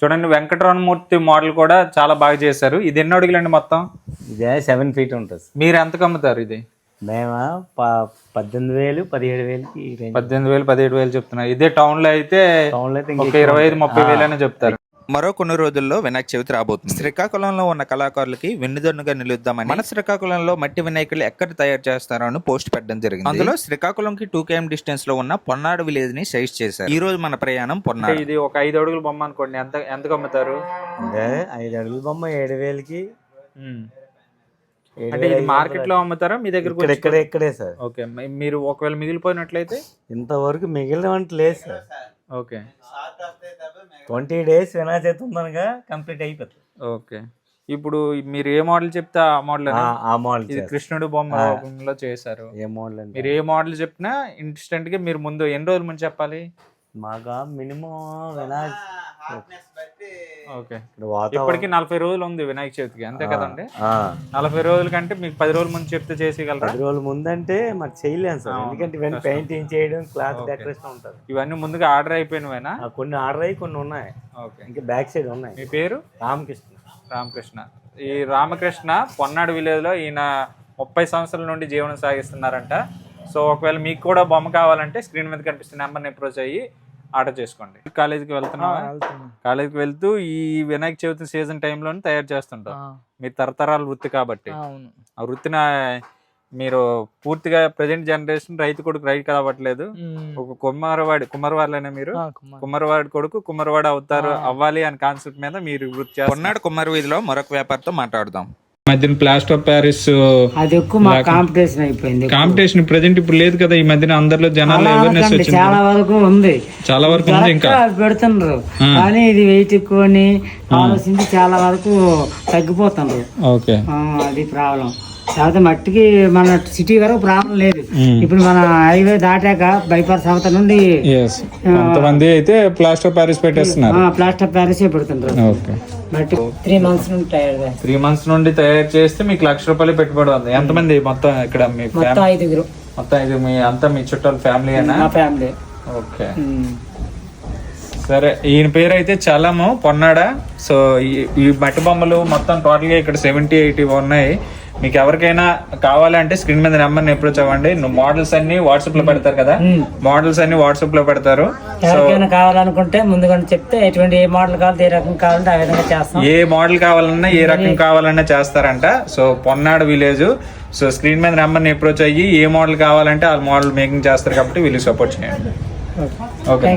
చూడండి వెంకటరమణమూర్తి మోడల్ కూడా చాలా బాగా చేశారు. ఇది ఎన్ని అడుగులండి మొత్తం? ఇదే 7 feet ఉంటుంది. మీరు ఎంతకు అమ్ముతారు ఇది? మేము 18,000 17,000కి 18,000 17,000 చెప్తున్నారు. ఇదే టౌన్ లో అయితే టౌన్ లో అయితే ఒక 25-30,000 అని చెప్తారు. మరో కొన్ని రోజుల్లో వినాయక చవితి రాబోతుంది. శ్రీకాకుళంలో ఉన్న కళాకారులకి వెన్నుదన్నుగా నిలుద్దామని మన శ్రీకాకుళంలో మట్టి వినాయకులు ఎక్కడ తయారు చేస్తారో అని పోస్ట్ పెట్టడం జరిగింది. అందులో శ్రీకాకుళంకి 2 km డిస్టెన్స్ లో ఉన్న పొన్నాడు విలేజ్ ని సైజ్ చేశారు. ఈ రోజు మన ప్రయాణం పొన్నాడు. ఇది ఒక 5 అడుగుల బొమ్మ అనుకోండి, ఎంతకు అమ్ముతారు? 5 అడుగుల బొమ్మ 7,000కి. అంటే ఇది మార్కెట్ లో అమ్ముతారా మీ దగ్గర? ఇక్కడే సార్. ఓకే, మీరు ఒకవేళ మిగిలిపోయినట్లయితే? ఇంతవరకు మిగిలిన లేదు sir. Okay, 20 days Vinayaka Chavithi ఉందనగా కంప్లీట్ అయిపోతుంది. ఓకే, ఇప్పుడు మీరు ఏ మోడల్ చెప్తే ఆ మోడల్. ఆ మోడల్ ఇది కృష్ణుడు బొమ్మ రూపంలో చేశారు. ఏ మోడల్ అంటే మీరు ఏ మోడల్ చెప్పినా ఇన్స్టెంట్ గా మీరు ముందు ఎన్ని రోజుల ముందు చెప్పాలి? మాగా మినిమం వినాయక ఓకే, ఇప్పటికి 40 రోజులు ఉంది వినాయక చవితికి, అంతే కదండి? 40 రోజుల కంటే మీకు 10 రోజుల ముందు చెప్తే చేసేయగలరా? 10 రోజుల ముందంటే మాకు చేయలేము సార్, ఎందుకంటే ఇవన్నీ పెయింటింగ్ చేయడం, క్లాత్ డెకరేషన్ ఉంటుంది. ఇవన్నీ ముందుగా ఆర్డర్ అయిపోయినవేనా? కొన్ని ఆర్డర్ అయ్యి కొన్ని ఉన్నాయి. ఓకే, ఇంకా బ్యాక్ సైడ్ ఉన్నాయి. మీ పేరు? రామకృష్ణ. ఈ రామకృష్ణ పొన్నాడు విలేజ్ లో ఈయన 30 సంవత్సరాల నుండి జీవనం సాగిస్తున్నారంట. సో ఒకవేళ మీకు కూడా బొమ్మ కావాలంటే స్క్రీన్ మీద కనిపిస్తున్న నెంబర్ని అప్రోచ్ అయ్యి ఆర్డర్ చేసుకోండి. కాలేజీకి వెళ్తున్నావా? కాలేజీకి వెళ్తూ ఈ వినాయక చవితి సీజన్ టైంలోనే తయారు చేస్తుంటారు. మీ తరతరాల వృత్తి కాబట్టి ఆ వృత్తిని మీరు పూర్తిగా ప్రజెంట్ జనరేషన్ రైతు కొడుకు రైతు కావట్లేదు, ఒక కుమ్మరవాళ్ళనే మీరు కుమ్మరవాడి కొడుకు కుమ్మరవాడు అవ్వాలి అనే కాన్సెప్ట్ మీద మీరు వృత్తి చేస్తారు. పొన్నాడు కుమ్మరి వీధిలో మరొక వ్యాపారితో మాట్లాడదాం. మధ్యన ప్లాస్టర్ ఆఫ్ ప్యారిస్ అది ఎక్కువ మా కాంపిటీషన్ అయిపోయింది. కాంపిటీషన్ ప్రెజెంట్ ఇప్పుడు లేదు కదా, ఈ మధ్యన అందరిలో జనాలు అవేర్నెస్ వచ్చింది. చాలా వరకు ఉంది, చాలా వరకు ఉంది. ఇంకా పెడుతున్నారు కానీ ఇది వెయిట్ ఎక్కువ అని ఆలోచించి చాలా వరకు తగ్గిపోతున్నారు. ఓకే, అది ప్రాబ్లం. కాకపోతే మట్టికి మన సిటీ వరకు ప్రాబ్లం లేదు. ఇప్పుడు మన హైవే దాటాక బైపాస్ అవతల నుండి కొంతమంది అయితే ప్లాస్టర్ ఆఫ్ ప్యారిస్ పెట్టేస్తున్నారు. ప్లాస్టర్ ఆఫ్ ప్యారిస్ పెడుతుంటారు. ఓకే, మట్టి 3 months నుండి తయారు 3 months నుండి తయారు చేస్తే మీకు ₹1,00,000 పెట్టుబడి ఉంది. ఎంతమంది మొత్తం ఇక్కడ? మీ మొత్తం 5 మొత్తం 5. అంతా మీ చుట్టాల ఫ్యామిలీ అయినా? ఫ్యామిలీ. ఓకే, సరే. ఈయన పేరు అయితే చలము పొన్నాడ. సో ఈ మట్టి బొమ్మలు మొత్తం టోటల్ గా ఇక్కడ 70-80 ఉన్నాయి. మీకు ఎవరికైనా కావాలంటే స్క్రీన్ మీద నెంబర్ అప్రోచ్ అవ్వండి. మోడల్స్ అన్ని వాట్సాప్ లో పెడతారు కదా, మోడల్స్ అన్ని వాట్సాప్ లో పెడతారు. ఎవరికైనా కావాలనుకుంటే ముందుగా చెప్తే ఎటువంటి ఏ మోడల్ కావాలి, ఏ రకం కావాలంటే ఆ విధంగా చేస్తాం. ఏ మోడల్ కావాలన్నా ఏ రకం కావాలన్నా చేస్తారంట. So Ponnadu village. So screen మీద నెంబర్ అప్రోచ్ అయ్యి ఏ మోడల్ కావాలంటే ఆ మోడల్ మేకింగ్ చేస్తారు కాబట్టి వీళ్ళు సపోర్ట్ చేయండి. ఓకే.